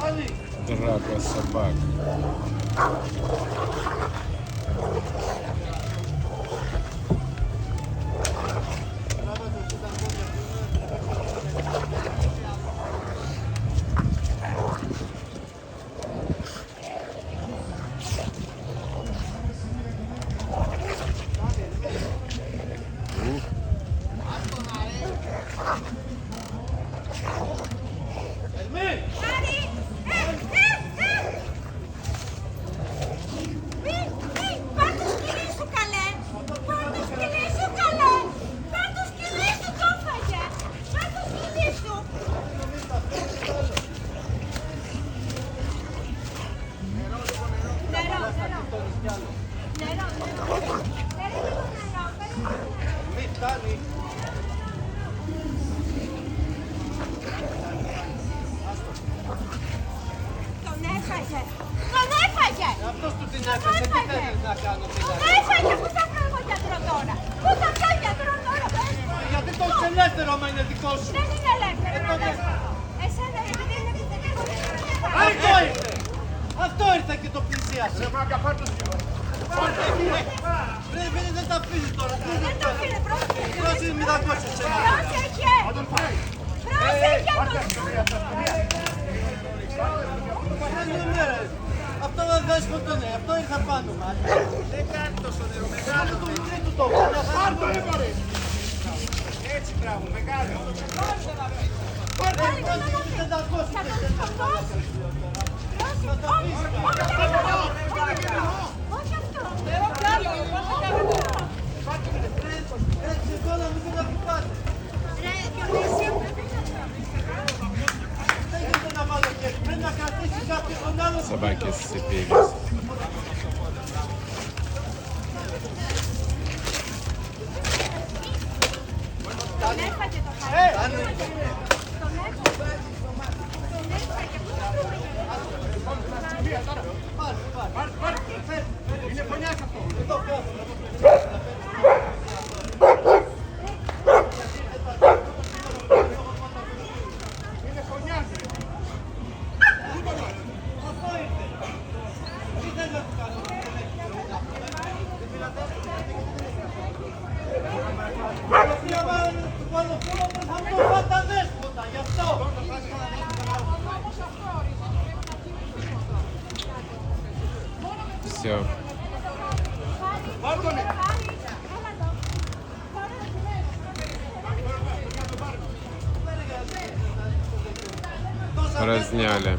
Драка собак. Τον έφαγε! Αυτός του την έφαγε, τι θέλεις να κάνω Τον έφαγε! Πού θα φέρω γιατρό τώρα! Πού θα φέρω γιατρό τώρα! Γιατί το είσαι ελεύθερο άμα είναι δικό σου. Δεν είναι ελεύθερο να λες. Εσένα επειδή είναι επιθετικό. Αυτό ήρθε! Αυτό ήρθε και το πλησίασε. Πρέπει δεν τα αφήνει τώρα. Δεν το αφήνει, πρόσεχε. Πρόσεχε, μην τα κόψεις σε μένα. Πρόσεχε! Πρόσεχε! Αυτό δεν σκοτώνει, αυτό ήρθε πάνω μας. Δεν κάνει τόσο νερό, μεγάλο το μικρή του το. Πάρ' το έβαρε! Έτσι πράγμα, μεγάλο. Πάρτε το, δεν τα κόψεις. Θα τον σκοτώσει. Όχι αυτό. Έτσι εδώ να μην τα κοιτάτε. Ρε, Διονύση. Δεν γίνεται να βάλω χέρι, πρέπει να κρατήσει κάποιο τον άλλο. Собаки сцепились. Τον έφαγε το χάρι. Τον έφαγε. Είναι φωνιάς αυτό. Είναι φωνιάς. Αυτό ήρθε. Τι θέλει να του κάνω. Θα το φάτα δέσποτα, γι' αυτό. Все. Разняли.